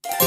يا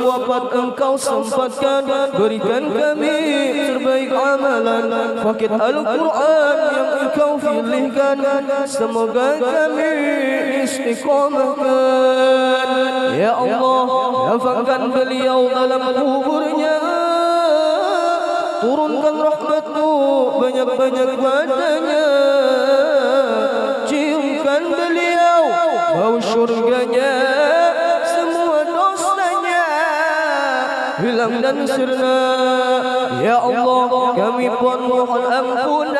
wafat engkau sempatkan, berikan kami terbaik amalan. Fakir Al-Quran yang engkau pilihkan, semoga kami istiqomahkan. Ya Allah, lapangkan beliau dalam kuburnya, turunkan rahmat-Mu banyak-banyak padanya, ciumkan beliau bau surganya, semua dosanya hilang dan sirna. Ya Allah, kami pun mohon ampunan,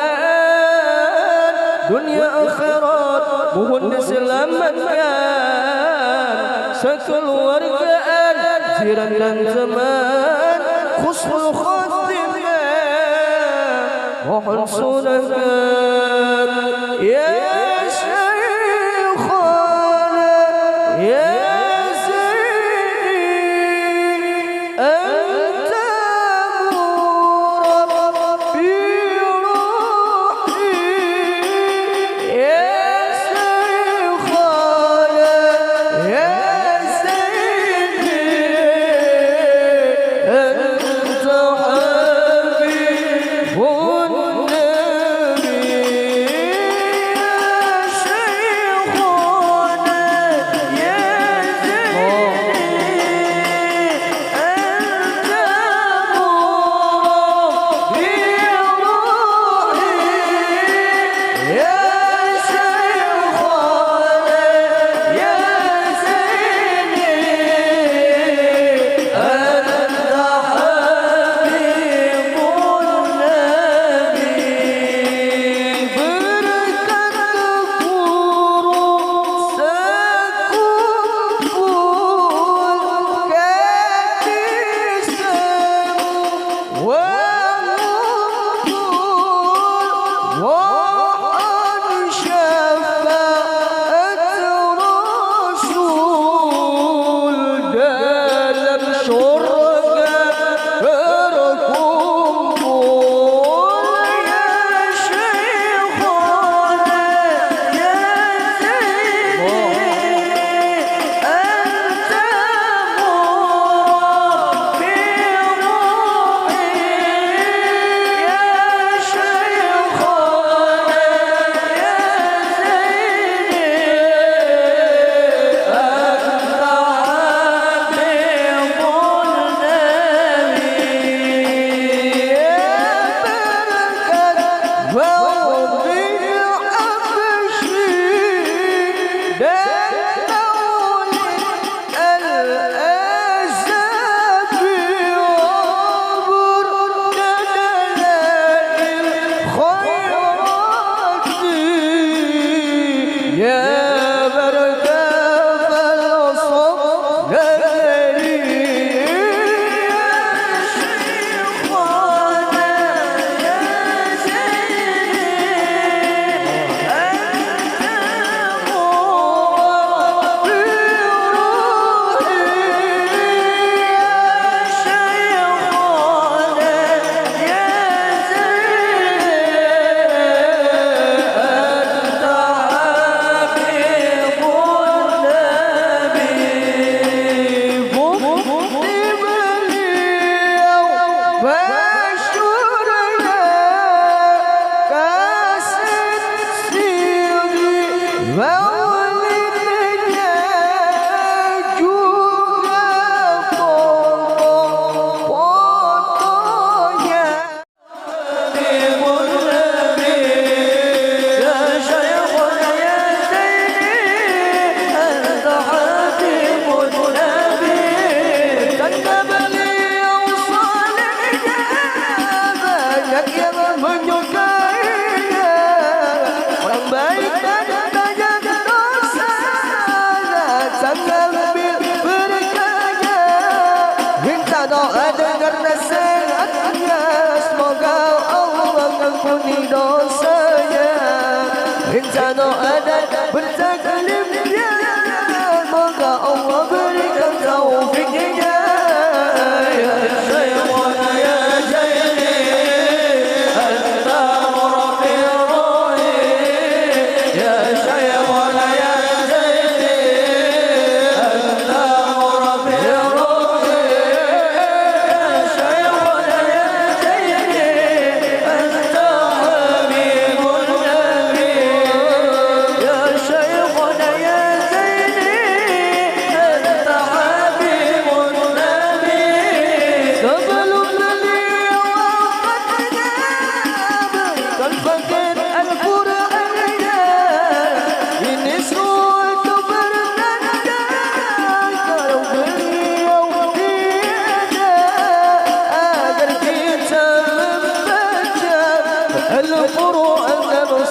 dunia akhirat mohon diselamatkan, sekeluargaan, jiran dan teman, khusnul khatimah mohon sunahkan. Ya Syekhana, ya Sayyidi, anta murabbi ruhi. Ya Syekhana, ya Sayyidi, anta habibun nabi. Ya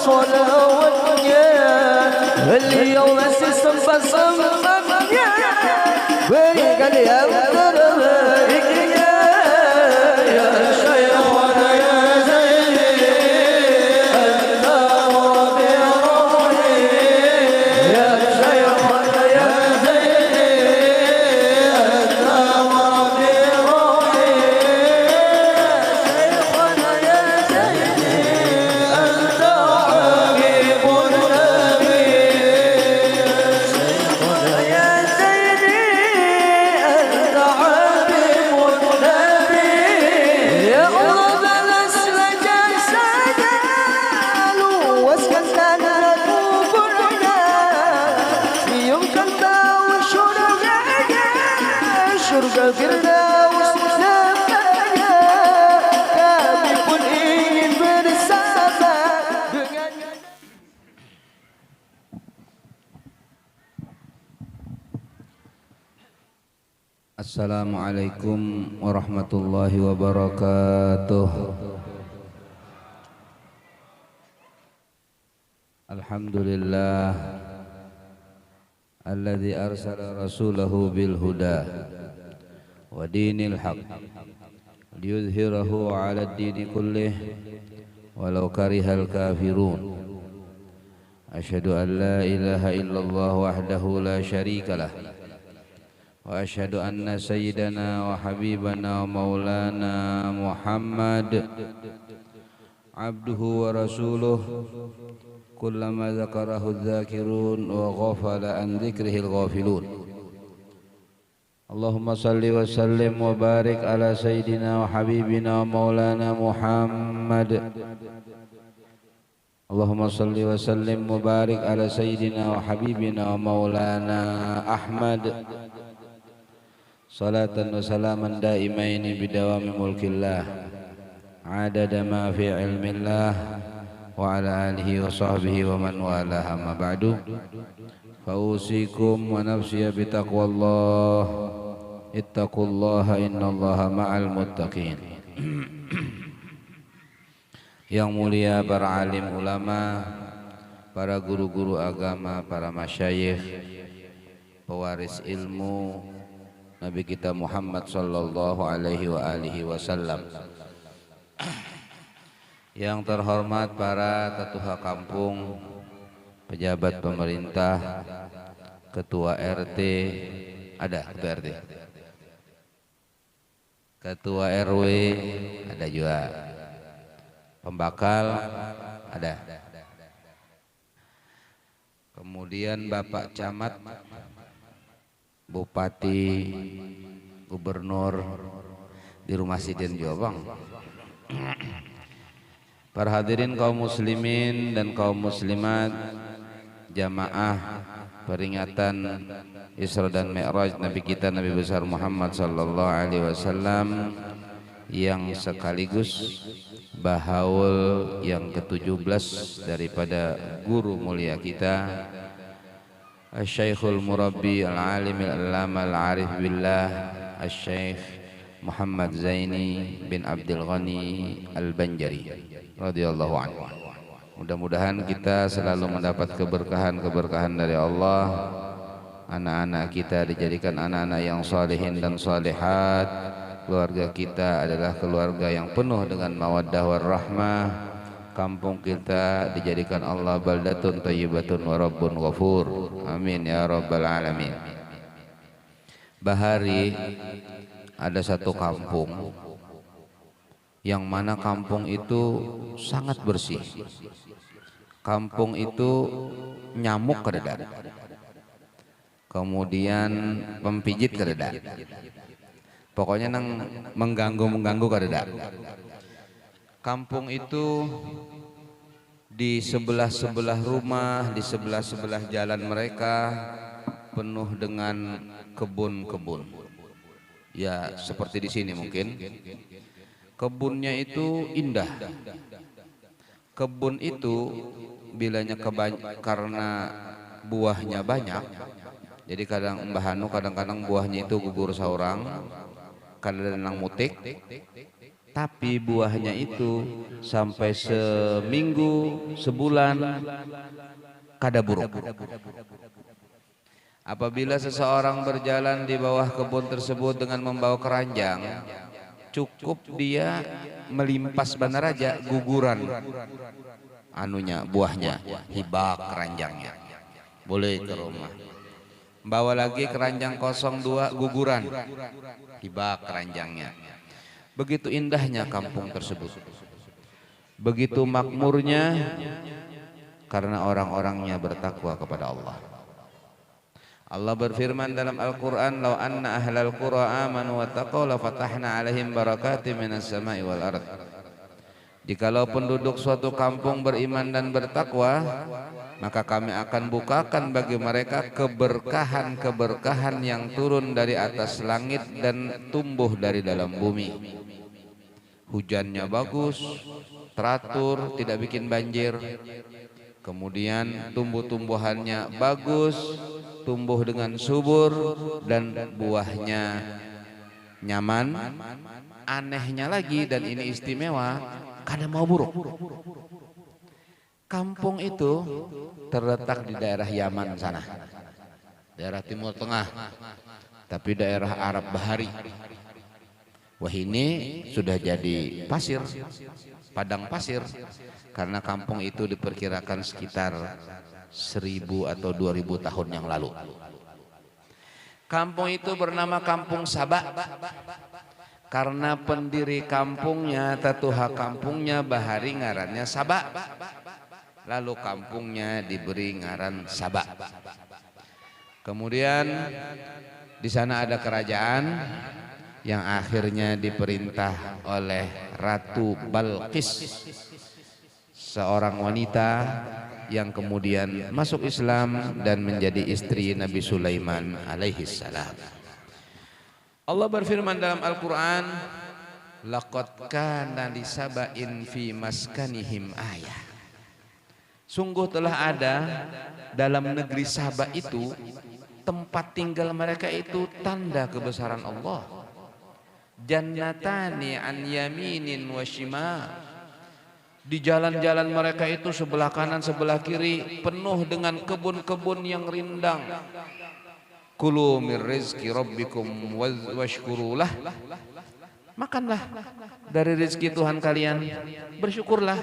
صلواتنا اليوم سيسمى سمى ويقال يا مدربك يا شيخنا يا زيني أنت ربي روحي يا شيخنا يا زيني أنت ربي روحي يا شيخنا يا زيني أنت حبيب النبي شيخنا يا زيني أنت حبيب النبي يا الله بلس لجسد واسكت لنا قبورنا يمكن داور شرق الفردوس سمايا كان يكون إيه بالسما Assalamualaikum warahmatullahi wabarakatuh. Alhamdulillah alladzi arsala rasulahu bil huda wa dinil haq liyudhhirahu 'ala ad-dini kullih walau karihal kafirun. Asyhadu an la ilaha illallah wahdahu la syarikalah wa asyhadu anna sayyidana wa habibana wa maulana Muhammad abduhu wa rasuluh kullama dzakarahu dzakirun wa ghafala an dzikrihil ghafilun. Allahumma salli wa sallim wa barik ala sayyidina wa habibina wa maulana Muhammad. Allahumma salli wa sallim wa barik ala sayyidina wa habibina wa maulana Ahmad. Salatan wa salaman daimaini bidawami mulkillah adada ma fi ilmillah wa ala alihi wa sahbihi wa man walaha amma ba'du fausikum wa nafsiya bitaqwallah ittaqullaha innallaha ma'al muttaqin. Yang mulia para alim ulama, para guru-guru agama, para masyayikh, pewaris ilmu Nabi kita Muhammad sallallahu alaihi wa alihi wasallam. Yang terhormat para ketua kampung, pejabat pemerintah, ketua RT, ada ketua RT, ketua RW, ada juga, pembakal, ada, kemudian Bapak Camat, Bupati, Gubernur di Rumah Sidin Jombang, para hadirin kaum muslimin dan kaum muslimat, jamaah peringatan Isra dan Mi'raj Nabi kita Nabi besar Muhammad sallallahu alaihi wasallam yang sekaligus bahaul yang ke-17 daripada guru mulia kita Asy-Syaikhul Murabbi Al-Alim Al-Allama Al-Arif Billah Asy-Syaikh Muhammad Zaini bin Abdul Ghani Al-Banjari radhiyallahu anhu. Mudah-mudahan kita selalu mendapat keberkahan-keberkahan dari Allah. Anak-anak kita dijadikan anak-anak yang salihin dan salihat. Keluarga kita adalah keluarga yang penuh dengan mawaddah warahmah. Kampung kita dijadikan Allah baldatun thayyibatun wa rabbun ghafur. Amin ya rabbal alamin. Bahari ada satu kampung yang mana kampung itu sangat bersih. Kampung itu nyamuk kadada, kemudian pempijit kadada, pokoknya nang mengganggu kadada. Kampung itu di sebelah-sebelah rumah, di sebelah-sebelah jalan mereka penuh dengan kebun-kebun. Ya seperti di sini mungkin. Kebunnya itu indah. Kebun itu bilanya karena buahnya banyak. Jadi kadang Mbah Hanu kadang-kadang buahnya itu gugur seorang, kadang-kadang mutik. tapi buahnya itu sampai seminggu, sebulan kada buruk. Apabila seseorang berjalan di bawah kebun tersebut dengan membawa keranjang, cukup dia melimpas Banaraja guguran anunya, buahnya, hibak keranjangnya, boleh ke rumah. Bawa lagi keranjang kosong 2, guguran, hibak keranjangnya. Begitu indahnya kampung tersebut, begitu makmurnya, karena orang-orangnya bertakwa kepada Allah. Allah berfirman dalam Al-Quran, "Lau anna ahlal qura amanu wa taqaw la fatahna alaihim barakatim minas sama'i wal ard." Jikalau penduduk suatu kampung beriman dan bertakwa, maka kami akan bukakan bagi mereka keberkahan-keberkahan yang turun dari atas langit dan tumbuh dari dalam bumi. Hujannya bagus, teratur, tidak bikin banjir. Kemudian tumbuh-tumbuhannya bagus, tumbuh dengan subur dan buahnya nyaman. Anehnya lagi, dan ini istimewa, kada mau buruk. Kampung itu terletak di daerah Yaman sana, daerah Timur Tengah, tapi daerah Arab Bahari. Wah, ini sudah jadi pasir, padang pasir, karena kampung itu diperkirakan sekitar 1000 atau 2000 tahun yang lalu. Kampung itu bernama Kampung Saba, karena pendiri kampungnya, tatuha kampungnya Bahari ngarannya Saba, lalu kampungnya diberi ngaran Saba. Kemudian di sana ada kerajaan yang akhirnya diperintah oleh Ratu Balqis, seorang wanita yang kemudian masuk Islam dan menjadi istri Nabi Sulaiman alaihi salam. Allah berfirman dalam Al-Quran, "Laqad kana li saba'in fi maskanihim ayah." Sungguh telah ada dalam negeri Saba itu, tempat tinggal mereka itu tanda kebesaran Allah. Jannatani an yaminin wa shimal. Di jalan-jalan mereka itu sebelah kanan sebelah kiri penuh dengan kebun-kebun yang rindang. Kulu min rizki rabbikum washkurulah. Makanlah dari rezeki Tuhan kalian, bersyukurlah.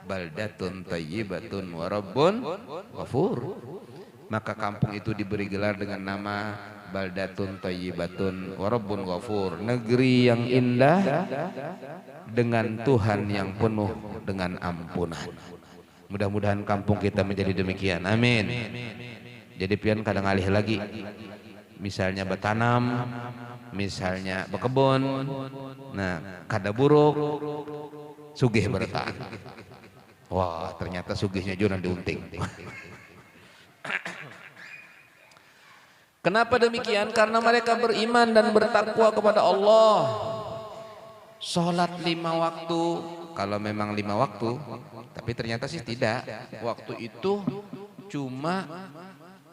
Baldatun tayyibatun wa rabbun ghafur. Maka kampung itu diberi gelar dengan nama Baldatun tayyibatun wa rabbun ghafur, negeri yang indah dengan Tuhan yang penuh dengan ampunan. Mudah-mudahan kampung kita menjadi demikian, amin. Jadi pian kadang alih lagi, misalnya bertanam, misalnya berkebun, nah kada buruk, sugih bertahan. Wah, ternyata sugihnya juga diunting. Kenapa demikian? Karena mereka beriman dan bertakwa kepada Allah. Sholat 5 waktu, kalau memang 5 waktu, tapi ternyata sih tidak. Waktu itu cuma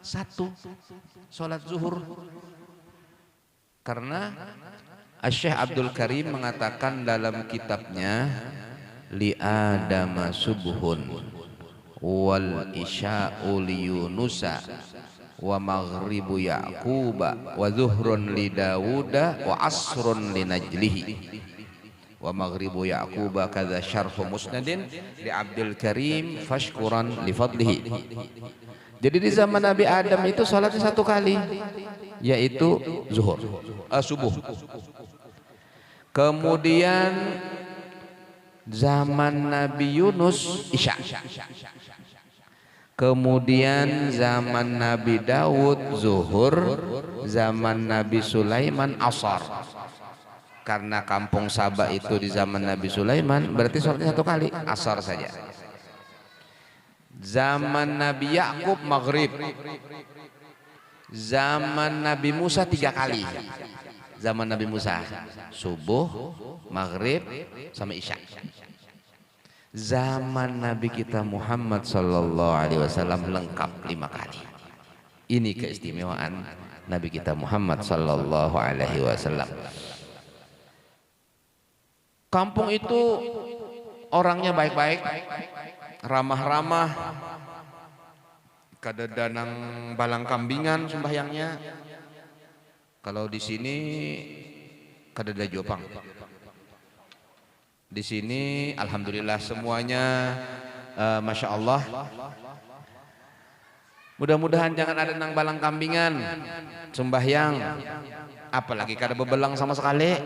1, sholat zuhur. Karena Syekh Abdul Karim mengatakan dalam kitabnya, li adama subuhun wal isya'u li yunusa wa maghribu yaquba wa zuhrun li dauda wa asrun li najlihi wa maghribu yaquba kadza syarhu musnadin li Abdul Karim fashkuran li fadlihi. Jadi di zaman Nabi Adam itu sholatnya 1 kali, yaitu zuhur, subuh. Kemudian zaman Nabi Yunus isya. Kemudian zaman Nabi Daud zuhur, zaman Nabi Sulaiman asar. Karena kampung Saba itu di zaman Nabi Sulaiman, berarti sholatnya 1 kali, asar saja. Zaman Nabi Yakub maghrib. Zaman Nabi Musa 3 kali. Zaman Nabi Musa subuh, maghrib, sama isya. Zaman Nabi kita Muhammad sallallahu alaihi wasallam lengkap 5 kali. Ini keistimewaan Nabi kita Muhammad sallallahu alaihi wasallam. Kampung itu orangnya baik-baik, ramah-ramah, kada danang balang kambingan sembahyangnya. Kalau di sini kada ada jopang. Di sini alhamdulillah semuanya masya Allah. Mudah-mudahan jangan ada nang balang kambingan sembahyang, apalagi kada bebelang sama sekali.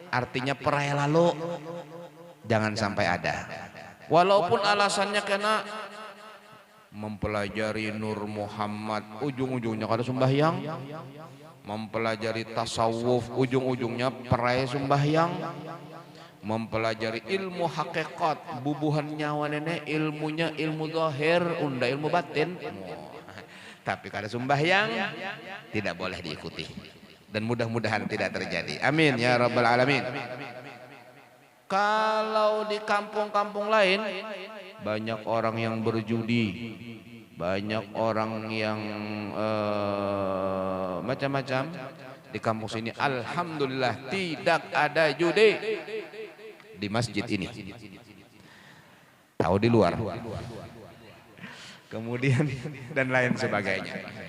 Artinya perai lalu jangan sampai ada. Walaupun alasannya kena mempelajari Nur Muhammad, ujung-ujungnya kada sembahyang. Mempelajari tasawuf, ujung-ujungnya perai sembahyang. Mempelajari ilmu hakikat, bubuhan nyawa nenek, ilmunya ilmu zahir, unda ilmu batin. Tapi kada sembahyang tidak boleh diikuti. Dan mudah-mudahan tidak terjadi. Amin ya rabbal alamin. Kalau di kampung-kampung lain banyak orang yang berjudi, banyak orang yang macam-macam. Di kampung sini alhamdulillah tidak ada judi di masjid ini. Tahu di luar. Kemudian dan lain sebagainya.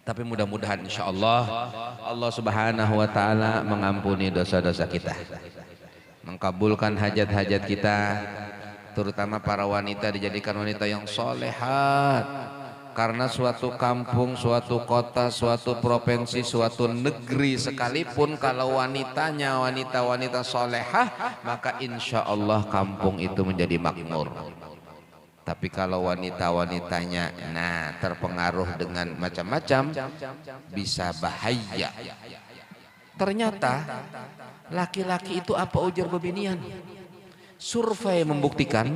Tapi mudah-mudahan insya Allah Allah subhanahu wa ta'ala mengampuni dosa-dosa kita, mengkabulkan hajat-hajat kita, terutama para wanita dijadikan wanita yang solehat. Karena suatu kampung, suatu kota, suatu provinsi, suatu negeri sekalipun kalau wanitanya wanita-wanita solehah, maka insya Allah kampung itu menjadi makmur. Tapi kalau wanita-wanitanya terpengaruh dengan macam-macam, bisa bahaya. Ternyata laki-laki itu apa ujar bebinian? Survei membuktikan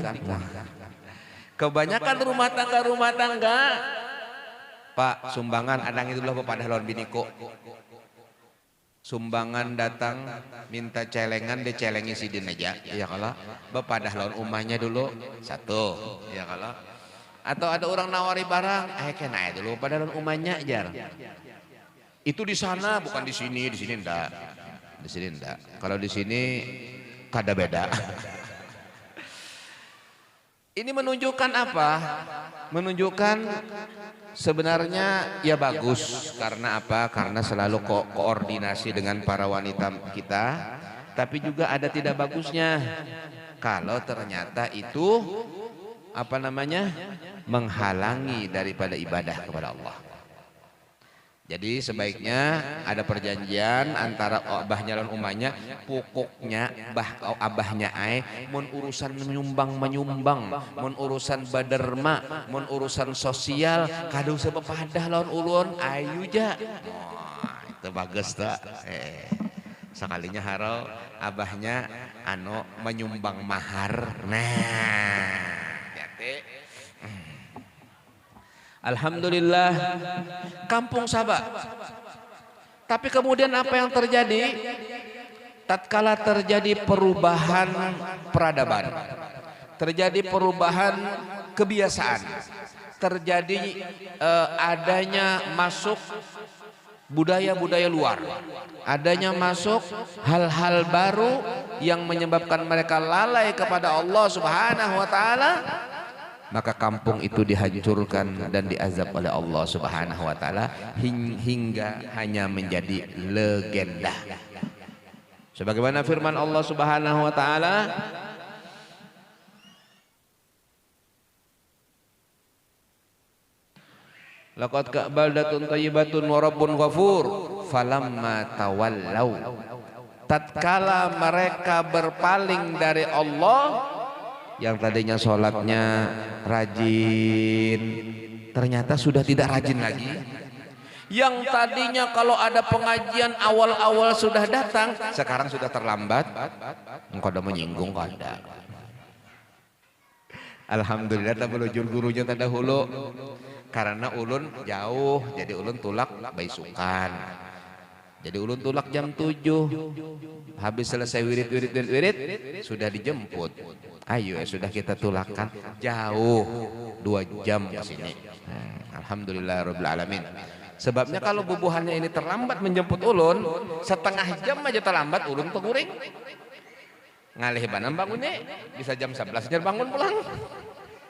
kebanyakan rumah tangga, Pak, sumbangan adang itu lah pada lawan biniko. Sumbangan datang minta celengan, dia celengi sidin aja, ya kalau bepadah lawan umahnya dulu satu, ya kalau atau ada orang nawari barang, kena dulu pada lawan umahnya ajar. Itu di sana bukan di sini enggak, di sini enggak. Kalau di sini kada beda. Ini menunjukkan apa? Menunjukkan sebenarnya ya bagus. Karena apa? Karena selalu koordinasi dengan para wanita kita. Tapi juga ada tidak bagusnya. Kalau ternyata itu apa namanya? Menghalangi daripada ibadah kepada Allah. Jadi sebaiknya ada perjanjian antara abahnya dan umahnya, pokoknya abahnya mun urusan menyumbang, mun urusan baderma, mun urusan sosial, kada usah bepadah lawan ulun, ayu ja. Itu bagus tak? Sekalinya haro abahnya menyumbang mahar. Hati-hati. Alhamdulillah kampung Sabah. Tapi kemudian apa yang terjadi? Tatkala terjadi perubahan peradaban, terjadi perubahan kebiasaan, terjadi adanya masuk budaya-budaya luar, adanya masuk hal-hal baru yang menyebabkan mereka lalai kepada Allah Subhanahu wa ta'ala, maka kampung itu dihancurkan dan diazab oleh Allah Subhanahu wa ta'ala hingga hanya menjadi legenda. Sebagaimana firman Allah Subhanahu wa ta'ala, laqad ka'baldatun thayyibatun wa rabbun ghafur falamma tawallau, tatkala mereka berpaling dari Allah, yang tadinya sholatnya rajin ternyata sudah tidak rajin lagi. Yang tadinya kalau ada pengajian awal-awal sudah datang, sekarang sudah terlambat. Engkau udah menyinggung kada. Alhamdulillah tak belujur gurunya tanda hulu. Karena ulun jauh, jadi ulun tulak baisukan. Jadi ulun tulak jam 7. Habis selesai wirid sudah dijemput. Ayo sudah kita tulakan jauh 2 jam ke sini. Alhamdulillah rabbil alamin. Sebabnya kalau bubuhannya ini terlambat menjemput ulun, setengah jam aja terlambat ulun teguring. ngalih banam bangunnya bisa jam 11 jar bangun pulang.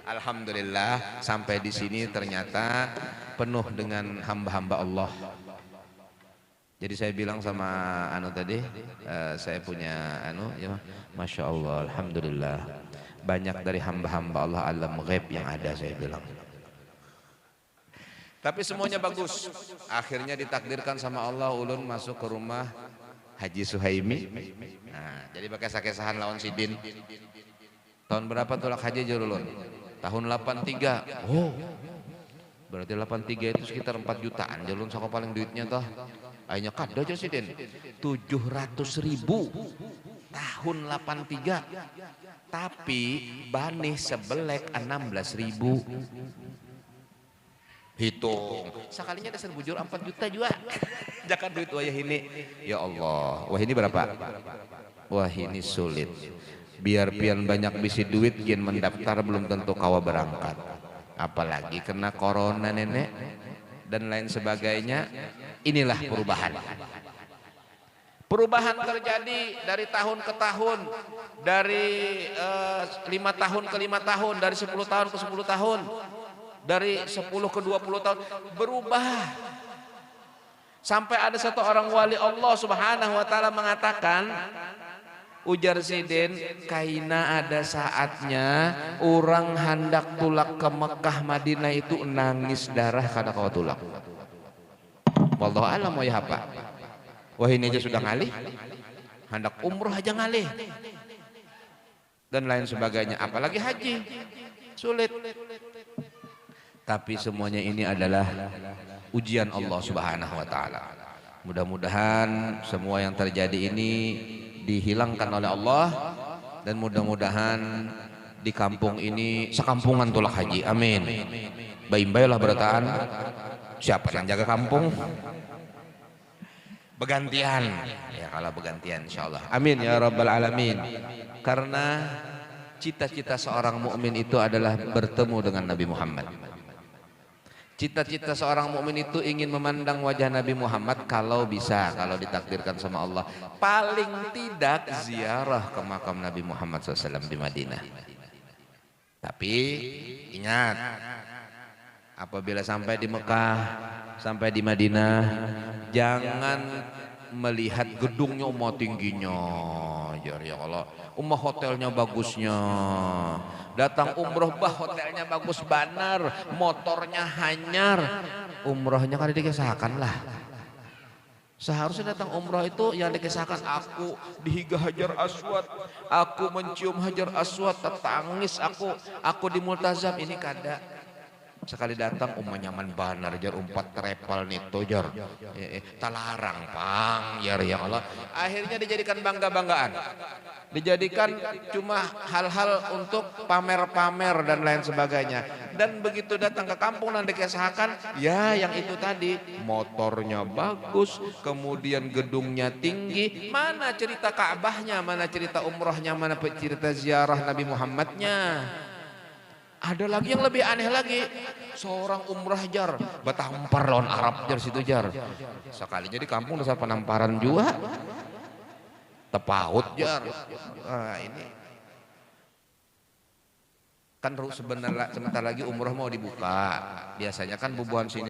Alhamdulillah sampai di sini ternyata penuh dengan hamba-hamba Allah. Jadi saya bilang sama anu tadi, saya punya anu ya, masya Allah, alhamdulillah banyak dari hamba-hamba Allah alam ghaib yang ada, saya bilang. Tapi semuanya bagus. Akhirnya ditakdirkan sama Allah ulun masuk ke rumah Haji Suhaimi. Nah, jadi pakai sakesahan lawan Sidin. Tahun berapa tulak haji Jurulun? Tahun 83. Oh, berarti 83 itu sekitar 4 jutaan. Jurulun saka paling duitnya toh. Akhirnya kada aja Sidin. 700.000 tahun 83. Tapi banih sebelek 16.000. Hitung sekalinya dasar bujur 4 juta juga. Jangan duit wah ini, ya Allah, wah ini berapa? Wah ini sulit. Biar pian banyak bisi duit kian mendaftar belum tentu kawa berangkat. Apalagi kena corona nenek dan lain sebagainya. Inilah perubahan. Perubahan terjadi dari tahun ke tahun, dari 5 tahun ke 5 tahun, dari 10 tahun ke 10 tahun. Dari 10 ke 20 tahun berubah. Sampai ada satu orang wali Allah Subhanahu wa taala mengatakan, ujar Sidin, kaina ada saatnya orang hendak tulak ke Mekah Madinah itu nangis darah karena kau tulak. Wallahu alam ya apa. Wah ini aja sudah ngalih. Hendak umroh aja ngalih. Dan lain sebagainya, apalagi haji. Sulit. Tapi semuanya ini adalah ujian Allah Subhanahu wa taala. Mudah-mudahan semua yang terjadi ini dihilangkan oleh Allah dan mudah-mudahan di kampung ini sekampungan tulak haji. Amin. Baim-baimlah berataan. Siapa yang jaga kampung? Begantian. Ya kalau begantian insyaallah. Amin ya rabbal alamin. Karena cita-cita seorang mukmin itu adalah bertemu dengan Nabi Muhammad. Cita-cita seorang mukmin itu ingin memandang wajah Nabi Muhammad kalau bisa, kalau ditakdirkan sama Allah. Paling tidak ziarah ke makam Nabi Muhammad SAW di Madinah. Tapi ingat, apabila sampai di Mekah, sampai di Madinah, jangan melihat gedungnya umah tingginya. Ya Allah, umah hotelnya bagusnya. Datang umroh bah hotelnya bagus banar, motornya hanyar. Umrohnya kan dikisahkan lah. Seharusnya datang umroh itu yang dikisahkan, aku dihiga Hajar Aswad, aku mencium Hajar Aswad, tetangis aku di Multazam. Ini kada. Sekali datang nyaman banar jar umpat trepal nito jar. Talarang pang jar ya Allah. Akhirnya dijadikan bangga-banggaan. Dijadikan cuma hal-hal untuk pamer-pamer dan lain sebagainya. Dan begitu datang ke kampung dan dikisahkan, ya yang itu tadi, motornya bagus, kemudian gedungnya tinggi, mana cerita Ka'bahnya, mana cerita umrohnya, mana cerita ziarah Nabi Muhammadnya. Ada lagi yang lebih aneh lagi, seorang umrah jar batampar lawan Arab jar situ jar. Sekali jadi kampung dasar penamparan juga. Tepaut jar. Nah, ini kan sebentar lagi umrah mau dibuka. Biasanya kan bubuhan sini